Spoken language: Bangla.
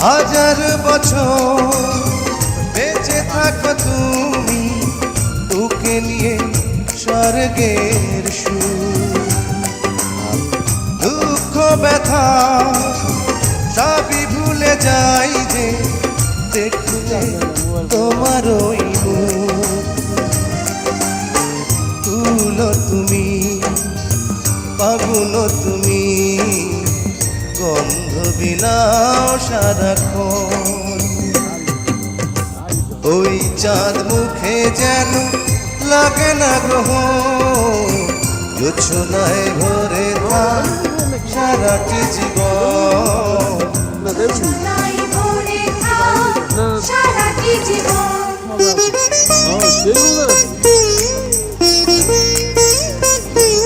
হাজার বছর বেঁচে থাকো তুমি, তোকে নিয়ে স্বর্গের সুর। দুঃখ ব্যথা সবই ভুলে যাই যে দেখলে তোমার ওই মুখ। তুলো তুমি, ফাগুন তুমি, গন্ধ বিলাও সারাক্ষণ। ওই চাঁদ মুখে যেন লাগে না গ্রহণ, জোছনায় ভরে থাক সারাটি জীবন। জোছনায় ভরে থাক সারাটি জীবন।